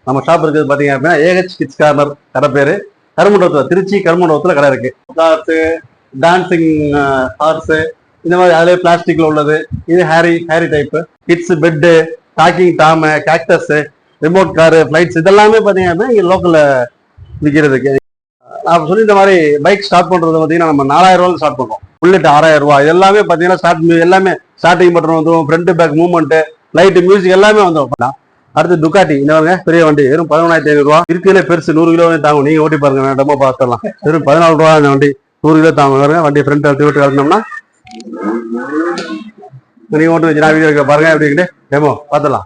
நம்ம ஷாப் இருக்குது பார்த்தீங்க அப்படின்னா ஏஹெச் கிட்ஸ் கார்னர் கடை பேர். கருமண்டபத்தில், திருச்சி கருமண்டபத்தில் கடை இருக்கு. கார்ஸு, டான்சிங் ஹார்ஸு, இந்த மாதிரி அதிலே பிளாஸ்டிக்ல உள்ளது. இது ஹேரி type, kids bed, talking Tom, cactus, remote car, flights இதெல்லாமே பார்த்தீங்க அப்படின்னா இங்கே லோக்கலில் விற்கிறதுக்கு. நான் சொல்லி இந்த மாதிரி பைக் ஸ்டார்ட் பண்ணுறது பார்த்தீங்கன்னா நம்ம 4000 ரூபாய் ஸ்டார்ட் பண்ணுறோம். புல்லட் 6000 ரூபாய். இது எல்லாமே பார்த்தீங்கன்னா எல்லாமே ஸ்டார்டிங் பட்டன் வந்துடும், front back movement, light, music எல்லாமே வந்துடும். அடுத்து துக்காட்டி, இந்த பெரிய வண்டி வெறும் 11,500 ரூபா. இருக்குதுல பெருசு 100 கிலோ தாங்கும். நீங்க ஓட்டி பாருங்க, டெமோ பார்த்துடலாம். வெறும் 14 ரூபா இந்த வண்டி 100 கிலோ தாங்க. வண்டி ஃப்ரண்ட் விட்டு கலந்தோம்னா நீங்க ஓட்டு வச்சு நான் வீடியோ பாருங்க. எப்படி டெமோ பார்த்துடலாம்.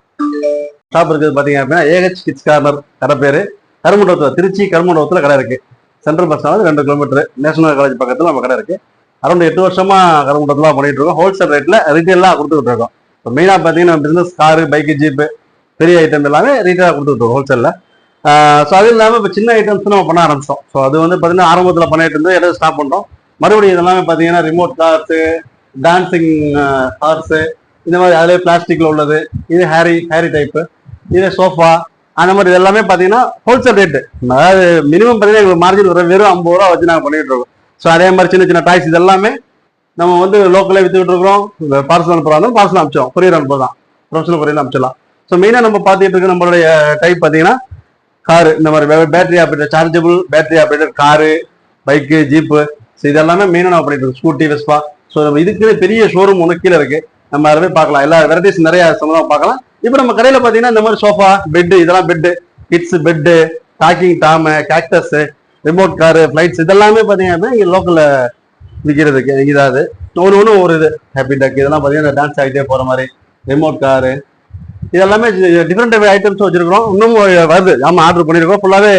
ஷாப் இருக்குது பார்த்தீங்க அப்படின்னா ஏஹெச் கிட்ஸ் கார்னர் கடை பேர். கருமண்டபத்தில், திருச்சி கருமண்டபத்தில் கடை இருக்கு. Central bus stand 2 kilometre, national college பக்கத்தில் நம்ம கடை இருக்கு. அரௌண்ட் 8 வருஷமா கருமண்டபத்தில் பண்ணிட்டு இருக்கோம். ஹோல்சேல் ரேட்ல ரீட்டெயிலாக கொடுத்துட்டு இருக்கோம். இப்போ மெயினாக பார்த்தீங்கன்னா பிசினஸ், காரு, பைக்கு, ஜீப்பு, பெரிய ஐட்டம் எல்லாமே ரீட்டெயிலாக கொடுத்துருக்கோம் ஹோல்சேலில். ஸோ அது இல்லாமல் இப்போ சின்ன ஐட்டம்ஸ் நம்ம பண்ண ஆரம்பிச்சோம். ஸோ அது பார்த்தீங்கன்னா ஆரம்பத்தில் பண்ணிட்டு இருந்து எதாவது ஸ்டாப் பண்ணுறோம். மறுபடியும் இதெல்லாமே பார்த்தீங்கன்னா ரிமோட் கார்ஸு, டான்சிங் ஹார்ஸு, இந்த மாதிரி அதிலே பிளாஸ்டிக்ல உள்ளது. இது ஹேரி டைப்பு, இது சோஃபா, அந்த மாதிரி இது எல்லாமே பார்த்தீங்கன்னா ஹோல்சேல் ரேட்டு. அதாவது மினிமம் பார்த்தீங்கன்னா எங்களுக்கு மார்ஜின் வெறும் 50 ரூபா வச்சு நாங்கள் பண்ணிட்டு இருக்கோம். ஸோ அதே மாதிரி சின்ன சின்ன டாய்ஸ் இது எல்லாமே நம்ம லோக்கலே வித்துக்கிட்டு இருக்கிறோம். பார்சல் அனுப்புறாங்க, பார்சல் அனுப்பிச்சோம், கொரியர் அனுப்புதான், ப்ரொஃபஷனல் கொரியர் அனுப்பிச்சிடலாம். ஸோ மெயினாக நம்ம பார்த்துட்டு இருக்க நம்மளுடைய டைப் பார்த்தீங்கன்னா காரு, இந்த மாதிரி battery operator, chargeable battery operator car, bike, jeep, so இதெல்லாமே மெயினாக நம்ம பண்ணிட்டு இருக்கோம். Scooty, Vespa. ஸோ நம்ம இதுக்குன்னு பெரிய ஷோரூம் ஒன்று கீழே இருக்கு. நம்ம அதை பார்க்கலாம், எல்லா வெரைட்டிஸ் நிறைய சம்பளம் பார்க்கலாம். இப்போ நம்ம கடையில் பார்த்தீங்கன்னா இந்த மாதிரி சோஃபா, பெட்டு, இதெல்லாம் bed, kids bed, talking Tom, cactus, remote car, flights இதெல்லாமே பார்த்தீங்க அப்படின்னா இங்கே லோக்கலில் விற்கிறதுக்கு. இதாவது ஒன்று ஒரு இது ஹாப்பி டக், இதெல்லாம் பார்த்தீங்கன்னா டான்ஸ் ஆகிட்டே போகிற மாதிரி ரிமோட் காரு, இதெல்லாமே டிஃப்ரெண்ட் ஐட்டம்ஸ் வச்சிருக்கிறோம். இன்னும் வருது, நம்ம ஆர்டர் பண்ணியிருக்கோம். ஃபுல்லாகவே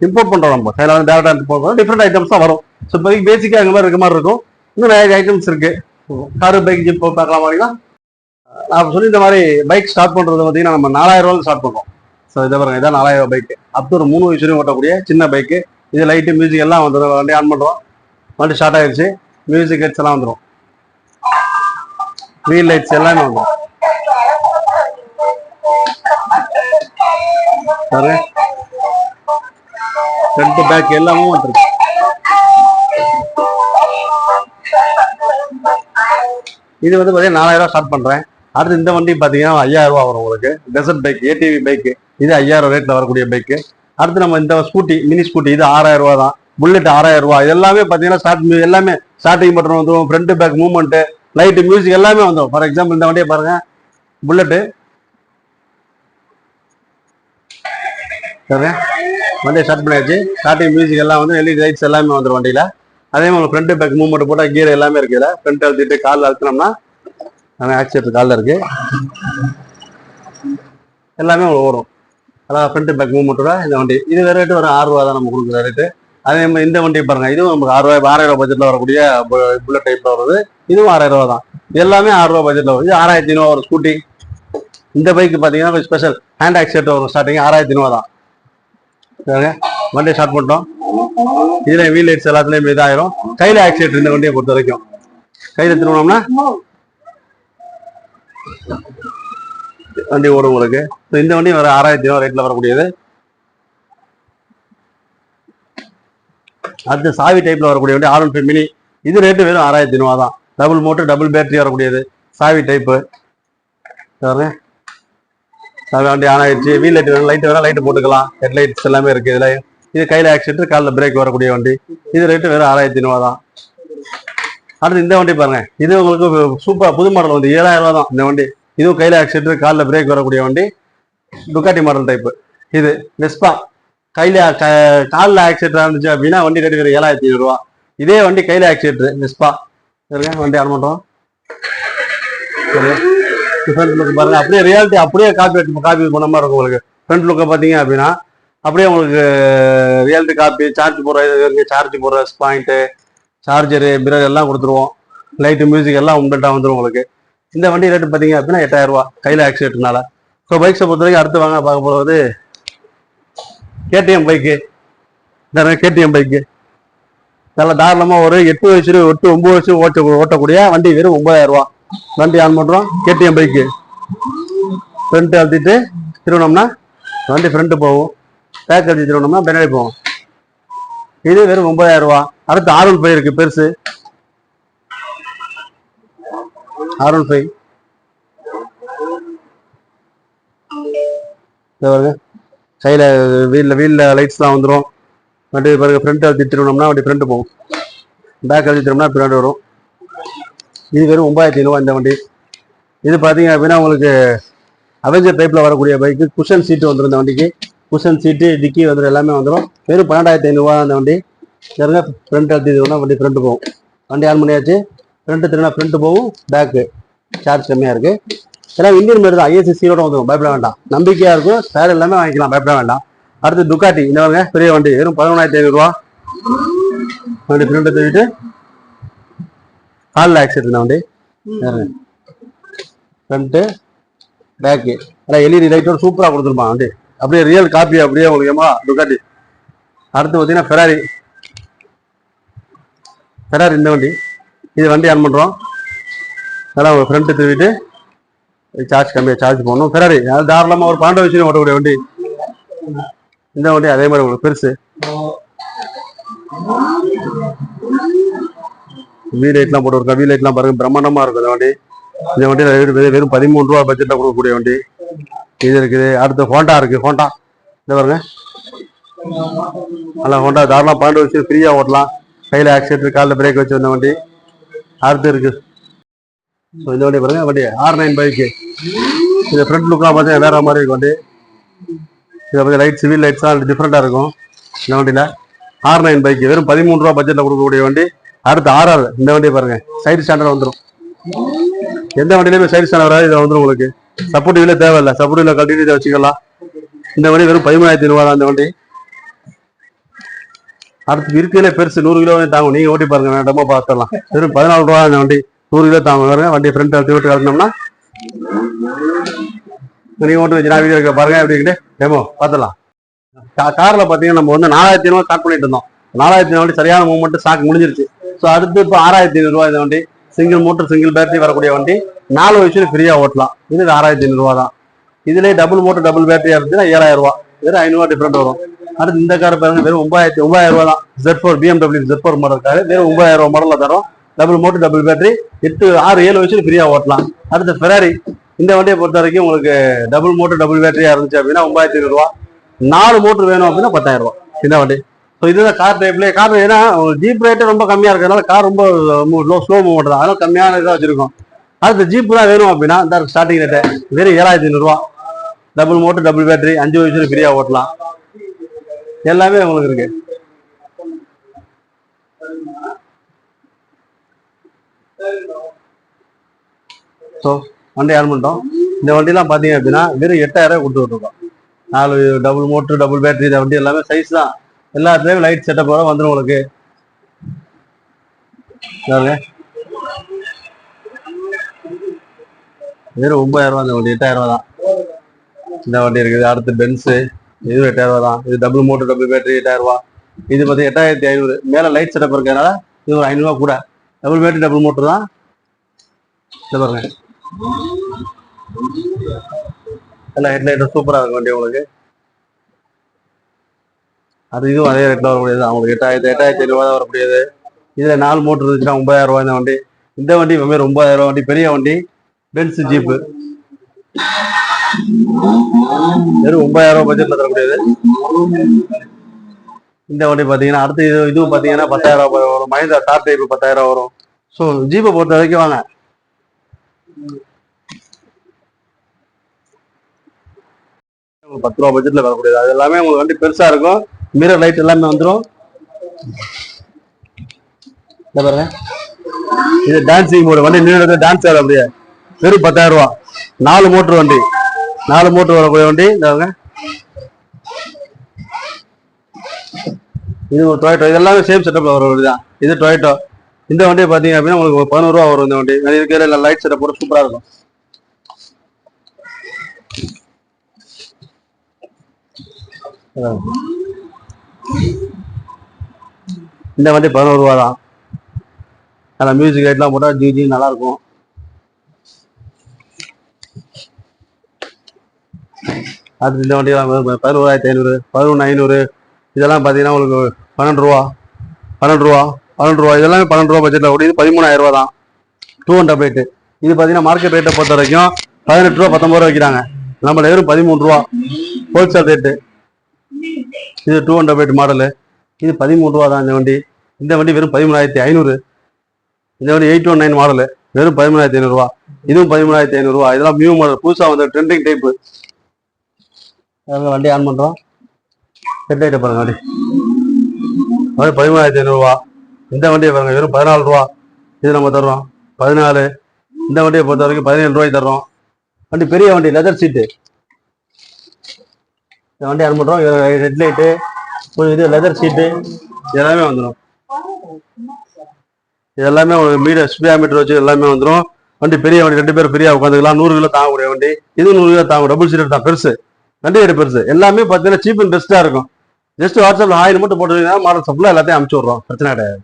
இம்போர்ட் பண்ணுறோம். நம்ம கையில் டேரக்டாக இம்போர்ட் பண்ணுறோம். டிஃப்ரெண்ட் ஐட்டம்ஸ் தான் வரும். ஸோ இப்போதைக்கு பேசிக்காக அங்கே மாதிரி இருக்க மாதிரி இருக்கும். இன்னும் நிறைய ஐட்டம்ஸ் இருக்கு. காரு, பைக், ஜிப் பார்க்கலாம் மாதிரிங்களா. நான் சொல்லி இந்த மாதிரி பைக் ஸ்டார்ட் பண்ணுறது பார்த்தீங்கன்னா நம்ம 4000 ரூபாய் ஸ்டார்ட் பண்ணுறோம். ஸோ இதை பாருங்க, இதான் 4000 பைக்கு. அப் டு ஒரு 3 வயசுலையும் ஓட்டக்கூடிய சின்ன பைக்கு. இது லைட்டு, மியூசிக் எல்லாம் வந்துடும். வண்டி ஆன் பண்ணுறோம், வண்டி ஸ்டார்ட் ஆயிடுச்சு. மியூசிக் ஹெட்ஸ் எல்லாம் வந்துடும், வீல் லைட்ஸ் எல்லாமே வந்துடும். ஃப்ரண்ட் பேக் எல்லாமே வந்துருக்கு. இது பார்த்தீங்கன்னா 4000 ரூபா ஸ்டார்ட் பண்றேன். அடுத்து இந்த வண்டி பார்த்தீங்கன்னா 5000 ரூபா வரும் உங்களுக்கு. டெசர்ட் பைக், ஏடிவி பைக்கு, இது 5000 ரேட்ல வரக்கூடிய பைக்கு. அடுத்து நம்ம இந்த ஸ்கூட்டி, மினி ஸ்கூட்டி, இது 6000 ரூபா தான். புல்லட் 6000 ரூபா. இது எல்லாமே பார்த்தீங்கன்னா எல்லாமே ஸ்டார்டிங் பட்டன் வந்துடும், front back movement, light, music எல்லாமே வந்துடும். ஃபார் எக்ஸாம்பிள் இந்த வண்டியை பாருங்க, புல்லட்டு வண்டியை ஸ்டார்ட் பண்ணியாச்சு. ஸ்டார்டிங் மியூசிக் எல்லாம் எல்இடி லைட்ஸ் எல்லாமே வந்துடும் வண்டியில. அதே மாதிரி ஃப்ரண்ட் பேக் மூவ்மெண்ட் போட்டால் கியர் எல்லாமே இருக்கு. இதில் ஃப்ரண்ட் அழுத்திட்டு காலில் அழுத்தினோம்னா ஆக்சிடென்ட் காலில் இருக்கு, எல்லாமே வரும். அதான் ஃப்ரண்ட் பேக் மூவ்மெண்ட்டோட இந்த வண்டி. இது ரேட்டு ஒரு 6 ரூபா தான் நம்ம கொடுக்குற ரேட்டு. அதே மாதிரி இந்த வண்டி பாருங்க, இதுவும் நமக்கு 6000 ரூபா பட்ஜெட்ல வரக்கூடிய புல்லட் டைப்ல வருது. இதுவும் 6000 ரூபா தான். எல்லாமே 6 ரூபா பட்ஜெட்ல வரும். இது 6500 ஒரு ஸ்கூட்டி. இந்த பைக்கு பார்த்தீங்கன்னா ஸ்பெஷல் ஹேண்ட் ஆக்சிடென்ட் வரும். ஸ்டார்டிங் 6500 தான். வண்டியை ஸ்டார்ட் பண்ணிட்டோம். இதுல வீல் லைட்ஸ் எல்லாத்துலயும் இதாயிரும். கையில ஆக்சிடென்ட் இந்த வண்டியை பொறுத்த வரைக்கும் கையில திருவனோம்னா வண்டி ஓடும் உங்களுக்கு. இந்த வண்டி வர 6000 ரேட்ல வரக்கூடியது. அடுத்து சாவி டைப்ல வரக்கூடிய வண்டி R15 மினி. இது ரேட்டு வெறும் 6500 தான். டபுள் மோட்டர், டபுள் பேட்டரி வரக்கூடியது, சாவி டைப்பு. வண்டி ஆன் ஆயிடுச்சு. வீல் லைட் வேணும், லைட் வேணா லைட் போட்டுக்கலாம். ஹெட் லைட்ஸ் எல்லாமே இருக்கு இதுல. இது கையில ஆக்சிடென்ட், காலில் பிரேக் வரக்கூடிய வண்டி. இது ரேட்டு வெறும் 6500 தான். அடுத்து இந்த வண்டி பாருங்க, இது உங்களுக்கு சூப்பர் புது மாடல் வந்து 7000 ரூபா தான் இந்த வண்டி. இதுவும் கையில ஆக்சிடென்ட், காலில் பிரேக் வரக்கூடிய வண்டி, டுக்காட்டி மாடல் டைப்பு. இது வெஸ்பா, கையில காலில் ஆக்சிடென்ட் இருந்துச்சு அப்படின்னா வண்டி ரேட்டு வெறும் 7500 ரூபா. இதே வண்டி கையில ஆக்சிடென்ட் வெஸ்பா வண்டி ஆன் பண்றோம். ஃப்ரண்ட் லுக் பாருங்க, அப்படியே ரியாலிட்டி அப்படியே காப்பி பண்ண மாதிரி இருக்கும் உங்களுக்கு. ஃப்ரண்ட் லுக்கை பார்த்தீங்க அப்படின்னா அப்படியே உங்களுக்கு ரியாலிட்டி காப்பி. சார்ஜ் போடுற பாயிண்ட்டு, சார்ஜரு, பிரேக் எல்லாம் கொடுத்துருவோம். லைட்டு, மியூசிக் எல்லாம் உங்கள்கிட்ட வந்துடும் உங்களுக்கு. இந்த வண்டி ரேட்டு பார்த்தீங்க அப்படின்னா 8000 ரூபா கையில் ஆக்சிடென்ட்னால. ஸோ பைக்ஸை பொறுத்த வரைக்கும் அடுத்து வாங்க பார்க்க போகிறது கேடிஎம் பைக்கு. கேடிஎம் பைக்கு நல்லா தாராளமாக ஒரு 8 வயசு 9 வயசு ஓட்டக்கூடிய வண்டி வெறும் 9000 ரூபா. வண்டி ஆன் பண்ணுறோம். கேடிஎம் பைக்கு ஃப்ரண்ட் அழுத்திட்டு திருவனோம்னா வண்டி ஃப்ரண்ட் போகும், பேக் அடிச்சு வச்சிருந்தோம்னா பின்னாடி போகும். இது வெறும் 9000 ரூபா. அடுத்து R15 இருக்கு பெருசு, R15 கையில வீல்ல லைட்ஸ் தான் வந்துடும். வண்டி பாருங்க, ஃப்ரண்ட் அழுத்தி திரும்பினோம்னா வண்டி ஃப்ரண்ட் போகும், பேக் அழுத்தி திரும்பினா பின்னாடி வரும். இது வெறும் 9500 இந்த வண்டி. இது பார்த்தீங்க அப்படின்னா உங்களுக்கு அவெஞ்சர் டைப்ல வரக்கூடிய பைக்கு. குஷன் சீட்டு வந்துடும் இந்த வண்டிக்கு, குஷன் சீட்டு, டிக்கி வந்துடும், எல்லாமே வந்துடும். வெறும் 12500 அந்த வண்டி. பாருங்க, ஃப்ரண்ட் அழுத்தி வண்டி ஃப்ரண்ட் போகும். வண்டி ஆன் பண்ணியாச்சு, ஃப்ரண்ட் திரும்பினா ஃப்ரண்ட் போகும், பேக்கு சார்ஜ் கம்மியாக இருக்கு. எல்லாம் இந்தியன் மேடு தான், ஐஎஸ்சி சீரோட வந்துடும், பயப்பட வேண்டாம். நம்பிக்கையா இருக்கும், ஸ்பேர் எல்லாமே வாங்கிக்கலாம், பயப்பட வேண்டாம். அடுத்து துக்காட்டி, இந்த வாங்க பெரிய வண்டி, வெறும் 11500 ரூபா. வண்டி ஃப்ரண்ட் தூக்கிட்டு காலில் ஆக்சிடென்ட் இந்த வண்டி. ஃப்ரண்ட்டு பேக்கு எல்லாம் எல்இடி லைட்டோட சூப்பராக கொடுத்துருப்பான் வண்டி, அப்படியே ரியல் காப்பி, அப்படியே உங்களுக்கு ஏமா துக்காட்டி. அடுத்து பார்த்தீங்கன்னா ஃபெராரி இந்த வண்டி. இது வண்டி ஆன் பண்ணுறோம், அதெல்லாம் உங்கள் ஃப்ரண்ட்டு தூக்கிட்டு சார்ஜ் கம்மியாக சார்ஜ் போடணும். ஃபெராரி அது தாராளமாக ஒரு 12 வயசுலையும் ஓட்டக்கூடிய வண்டி இந்த வண்டி. அதே மாதிரி உங்களுக்கு பெருசு வீல் லைட்லாம் போட்டுருக்கா, வீல் லைட்லாம் பாருங்க பிரம்மாண்டமாக இருக்கும் இந்த வண்டி. இந்த வண்டியில் வெறும் 13 ரூபா பட்ஜெட்டில் கொடுக்கக்கூடிய வண்டி இது இருக்குது. அடுத்து ஹோண்டா இருக்கு, ஹோண்டா இந்த பாருங்க, நல்லா ஹோண்டா தாராளமாக 12 வயசு ஃப்ரீயாக ஓட்டலாம். கையில் ஆக்சிடென்ட், காலில் பிரேக் வச்சு வந்த வண்டி. அடுத்து இருக்கு ஸோ இந்த வண்டி பாருங்க, வண்டி R9 பைக்கு. இது ஃப்ரண்ட் லுக்லாம் பார்த்தீங்கன்னா வேற மாதிரி இருக்கும் வண்டி. இதை பற்றி லைட் சிவில் லைட்ஸ்லாம் டிஃப்ரெண்டாக இருக்கும் இந்த வண்டியில். R9 பைக்கு வெறும் 13 ரூபா பட்ஜெட்டில் கொடுக்கக்கூடிய வண்டி. அடுத்து RR இந்த வண்டியை பாருங்க, சைடு ஸ்டாண்டர்ட் வந்துடும். எந்த வண்டியிலுமே சைடு ஸ்டாண்டர்ட் வராது, இதில் வந்துடும் உங்களுக்கு. சப்போர்ட் வீலே தேவையில்லை, சப்போர்ட் வீல கழட்டிட்டு இதை வச்சுக்கலாம். இந்த வண்டி வெறும் 13500 தான் இந்த வண்டி. அடுத்து இருக்கிறதுல பெருசு 100 கிலோ தாங்கும், நீங்க ஓட்டி பாருங்க, வேண்டாமா பார்த்துடலாம். வெறும் 14 ரூபா இந்த வண்டி, 100 கிலோ தாங்க. பாருங்க வண்டி ஃப்ரண்ட் அழுத்தி விட்டு கழட்டினோம்னா நீங்க ஓட்டு வச்சு நான் வீடியோ பாருங்க அப்படின்ட்டு டெமோ பார்த்துடலாம். கார்ல பாத்தீங்கன்னா நம்ம வந்து 4500 ஸ்டார்ட் பண்ணிட்டு இருந்தோம். 4500 வண்டி சரியான மூவ்மெண்ட் ஸ்டாக் முடிஞ்சிருச்சு. ஸோ அடுத்து இப்போ 6500 ரூபா இந்த வண்டி. சிங்கிள் மோட்டர் சிங்கிள் பேட்டரி வரக்கூடிய வண்டி, 4 வயசுல ஃப்ரீயா ஓட்டலாம். இது 6500 ரூபா தான். இதுலேயே டபுள் மோட்டர் டபுள் பேட்டரியா இருந்துச்சுன்னா 7000 ரூபா, வெறும் 500 டிஃபரெண்ட் வரும். அடுத்து இந்த கார் பாருங்க, வெறும் 9000 ரூபா தான். Z4 BMW Z4 model car, வெறும் 9000 ரூபா மாடல்ல தரும். டபுள் மோட்டர் டபுள் பேட்டரி, 7 வயசுல ஃப்ரீயா ஓட்டலாம். அடுத்து ஃபெராரி இந்த வண்டியை பொறுத்த வரைக்கும் உங்களுக்கு டபுள் மோட்டர் டபுள் பேட்டரியா இருந்துச்சு அப்படின்னா 9500 ரூபா. 4 மோட்டர் வேணும் அப்படின்னா 10000 ரூபா இந்த வண்டி. ஸோ இதுதான் கார் டைப்லேயே. கார் ஏன்னா ஜீப் ரேட்டு ரொம்ப கம்மியாக இருக்கிறதுனால கார் ரொம்ப ஸ்லோ மூவ்மெண்ட் தான், அதனால கம்மியான இதாக வச்சிருக்கோம். அடுத்து ஜீப் தான் வேணும் அப்படின்னா இந்த ஸ்டார்டிங் ரேட்டு வெறும் 7500 ரூபா. டபுள் மோட்டர் டபுள் பேட்டரி, 5 வயசுல ஃப்ரீயா ஓட்டலாம், எல்லாமே உங்களுக்கு இருக்கு. ஸோ வண்டி ஆன் பண்ணிட்டோம். இந்த வண்டிலாம் பார்த்தீங்க அப்படின்னா வெறும் 8000 கொடுத்து விட்டுருக்கோம். 4 டபுள் மோட்டர் டபுள் பேட்டரி, இந்த வண்டி எல்லாமே சைஸ் தான், எல்லாத்துலேயும் லைட் செட்டப் வர வந்துடும் உங்களுக்கு. வெறும் 9000 ரூபா இந்த வண்டி, 8000 ரூபா தான் இந்த வண்டி இருக்குது. அடுத்து பென்ஸு, இது 8000 ரூபா தான். இது டபுள் மோட்டர் டபுள் பேட்டரி 8000 ரூபா. இது பார்த்து 8500. மேலே லைட் செட்டப் இருக்கிறதுனால இது ஒரு 500 ரூபா கூட. டபுள் பேட்டரி டபுள் மோட்டர் தான். இதை பாருங்க, எல்லாம் ஹெட்லைட்டும் சூப்பராக இருக்கும் வண்டி உங்களுக்கு. அது இதுவும் அதே ரேட்டில் வரக்கூடியது, அவங்களுக்கு 8500 ரூபா தான் வரக்கூடியது. இதில் 4 மோட்டர் இருந்துச்சுன்னா 9000 ரூபா இந்த வண்டி. இந்த வண்டி வெறும் 9000 ரூபா வண்டி, பெரிய வண்டி, பென்ஸ் ஜீப்பு, வெறும் 9000 ரூபா பட்ஜெட்ல தரக்கூடியது இந்த வண்டி. பார்த்தீங்கன்னா அடுத்து இதுவும் பார்த்தீங்கன்னா 10000 ரூபா வரும். மஹிந்திரா டாப் டைப் 10000 ரூபா வரும். ஸோ ஜீப்பை பொறுத்த வரைக்கும் வாங்க, உங்களுக்கு 10 ரூபா பட்ஜெட்ல வரக்கூடியது. அது எல்லாமே உங்களுக்கு வண்டி பெருசா இருக்கும், மிரர் லைட் எல்லாமே வந்துடும். பாருங்க, இது டான்சிங் மோடு வண்டி, நின்று டான்ஸ் ஆட அப்படியே. வெறும் 10000 ரூபா. 4 மோட்டர் வண்டி, 4 மோட்டர் வரக்கூடிய வண்டி. இது ஒரு டொயோட்டோ, இது எல்லாமே சேம் செட்டப்ல வர வண்டி தான். இது டொயோட்டோ. இந்த வண்டியை பார்த்தீங்க அப்படின்னா உங்களுக்கு 11 ரூபா வரும் இந்த வண்டி. இருக்கிற லைட் செட்டப் போட சூப்பரா இருக்கும். இந்த வண்டி 11 ரூபா தான். நல்லா மியூசிக் லைட்லாம் போட்டால் ஜி நல்லா இருக்கும். அது இந்த வண்டியெல்லாம் 11,500 11,500 இதெல்லாம் பார்த்தீங்கன்னா உங்களுக்கு 12 ரூபா 12 ரூபா 12 ரூபா இதெல்லாமே 12 ரூபா பட்ஜெட்டில் ஓடி இது 13,000 ரூபா தான் 200 ரேட்டு. இது பார்த்தீங்கன்னா மார்க்கெட் ரேட்டை பொறுத்த வரைக்கும் 18 ரூபா 19 ரூபா வைக்கிறாங்க. நம்மள வெறும் 13 ரூபா ஹோல்சேல் ரேட்டு. இது 200 ரேட் மாடலு. இது 13 ரூபா தான் இந்த வண்டி வெறும் 13,500. இந்த வண்டி 819 மாடலு வெறும் 13,500 ரூபா. இதுவும் 13,500 ரூபா. இதெல்லாம் நியூ மாடல் புதுசாக வந்து ட்ரெண்டிங் டைப்பு. வண்டி ஆன் பண்ணுறோம். ஹெட் லைட்டை பாருங்க வண்டி 13,500 ரூபா. இந்த வண்டியை பாருங்க வெறும் 14 ரூபா. இது நம்ம தர்றோம் 14. இந்த வண்டியை பொறுத்த வரைக்கும் 17 ரூபாய்க்கு தர்றோம். வண்டி பெரிய வண்டி லெதர் சீட்டு. இந்த வண்டி ஆன் பண்ணுறோம். ஹெட்லைட்டு இது லெதர் சீட்டு எல்லாமே வந்துடும். இதெல்லாமே ஒரு ஸ்பீடாமீட்டர் வச்சு எல்லாமே வந்துடும். வண்டி பெரிய வண்டி 2 பேர் ஃப்ரீயாக உட்காந்துக்கலாம். 100 கிலோ தாங்கக்கூடிய வண்டி. இது 100 கிலோ தாங்கும். டபுள் சீட்டர் தான் பெருசு. வண்டி ரேட்டு பெருசு. எல்லாமே பார்த்தீங்கன்னா சீப் அண்ட் பெஸ்ட்டாக இருக்கும். ஜஸ்ட் வாட்ஸ்அப்ல ஹாய் மட்டும் போட்டுருந்தீங்கன்னா மாடல் ஃபுல்லாக எல்லாத்தையும் அனுப்பிச்சு விட்றோம். பிரச்சனை கிடையாது.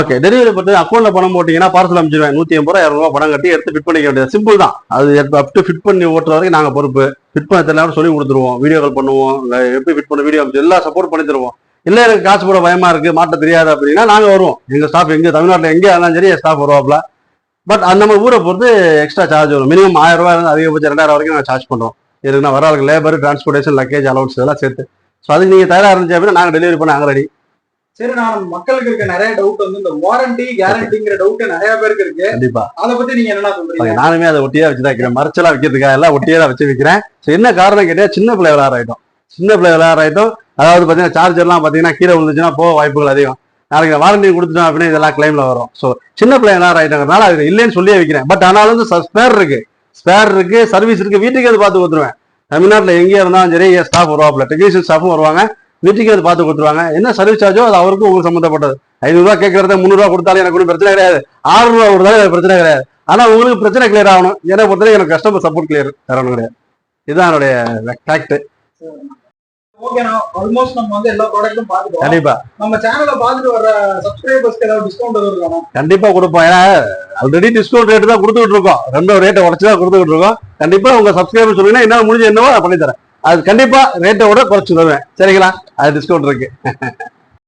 ஓகே டெலிவரி பொறுத்த அக்கௌண்ட்ல பணம் போட்டீங்கன்னா பார்சல் அனுப்பிச்சிடுவேன். 180 ரூபா 200 ரூபா பணம் கட்டி எடுத்து ஃபிட் பண்ணிக்க வேண்டியது. சிம்பிள் தான். அது அப் டு ஃபிட் பண்ணி ஓட்டுற வரைக்கும் நாங்கள் பொறுப்பு. ஃபிட் பண்ண தெரியல சொல்லி கொடுத்துருவோம். வீடியோ கால் பண்ணுவோம். எப்படி ஃபிட் பண்ண வீடியோ எல்லா சப்போர்ட் பண்ணி தருவோம். இல்லை எனக்கு காசு போட பயமா இருக்கு மாட்ட தெரியாது அப்படின்னா நாங்கள் வருவோம். எங்கள் ஸ்டாஃப் எங்கே தமிழ்நாட்டில் எங்கே இருந்தாலும் சரி ஸ்டாஃப் வருவாப்ல. பட் அந்த நம்ம ஊரை பொறுத்து எக்ஸ்ட்ரா சார்ஜ் வரும். மினிமம் 1000 ரூபாய் இருந்து அதிகபட்சம் 2000 வரைக்கும் நாங்கள் சார்ஜ் பண்ணுறோம். இதுக்கு நான் வர லேபர் டிரான்ஸ்போர்டேஷன் லக்கேஜ் அலவுன்ஸ் இதெல்லாம் சேர்த்து. ஸோ அதுக்கு நீங்கள் தயாராக இருந்துச்சு அப்படின்னா நாங்கள் டெலிவரி பண்ண நாங்கள் ரெடி. சரி, நான் மக்களுக்கு இருக்க நிறைய டவுட் வந்து இந்த வாரண்டி கேரண்டிங்கிற டவுட் நிறைய பேருக்கு இருக்கு. கண்டிப்பா அதை பத்தி நீங்க என்ன சொல்றீங்க? நானுமே அதை ஒட்டியா வச்சுதான் வைக்கிறேன். மறைச்சலா வைக்கிறதுக்காக எல்லாம் ஒட்டியே தான் வச்சு வைக்கிறேன். ஸோ என்ன காரணம் கேட்டா சின்ன பிள்ளை விளையாடுறோம். அதாவது பார்த்தீங்கன்னா சார்ஜர்லாம் பார்த்தீங்கன்னா கீழே விழுந்துச்சுன்னா போக வாய்ப்புகள் அதிகம். நாளைக்கு வாரண்டி கொடுத்துட்டோம் அப்படின்னா இதெல்லாம் கிளைம்ல வரும். ஸோ சின்ன பிள்ளை விளையாடுறதுனால அது இல்லைன்னு சொல்லியே வைக்கிறேன். பட் ஆனாலும் வந்து ஸ்பேர் இருக்கு சர்வீஸ் இருக்கு. வீட்டுக்கு அது பார்த்து கொடுத்துருவேன். தமிழ்நாட்டில் எங்கே இருந்தாலும் சரி ஸ்டாஃப் வருவாப்புல. டெக்னீஷியன் ஸ்டாஃபும் வருவாங்க. வீட்டுக்கு அது பார்த்து கொடுத்துருவாங்க. என்ன சர்வீஸ் சார்ஜோ அது அவருக்கும் உங்களுக்கு சம்மந்தப்பட்டது. 500 ரூபா கேட்கறத 300 ரூபா கொடுத்தாலும் எனக்கு ஒன்றும் பிரச்சனை கிடையாது. 600 ரூபா கொடுத்தாலும் எனக்கு பிரச்சனை கிடையாது. ஆனால் உங்களுக்கு பிரச்சனை கிளியர் ஆகணும். என்னை பொறுத்தவரை எனக்கு கஸ்டமர் சப்போர்ட் கிளியர் தரணும் கிடையாது. இதுதான் என்னுடைய ஃபேக்ட். ஓகே, ஆல்மோஸ்ட் நம்ம வந்து எல்லா ப்ராடக்ட்டும் பார்த்துட்டோம். கண்டிப்பா நம்ம சேனலை பார்த்துட்டு வர சப்ஸ்கிரைபர்ஸ்க்கு ஏதாவது டிஸ்கவுண்ட் இருக்கணும்? கண்டிப்பா கொடுப்போம். ஏன்னா ஆல்ரெடி டிஸ்கவுண்ட் ரேட்டு தான் கொடுத்துட்டு இருக்கோம். ரொம்ப ரேட்டை உடச்சு தான் கொடுத்துட்டு இருக்கோம். கண்டிப்பா உங்க சப்ஸ்கிரைபர் சொன்னீங்கன்னா என்ன முடிஞ்ச என்னவோ பண்ணி தரேன். அது கண்டிப்பா ரேட்டை விட குறைச்சு தருவேன். சரிங்களா? அது டிஸ்கவுண்ட் இருக்கு.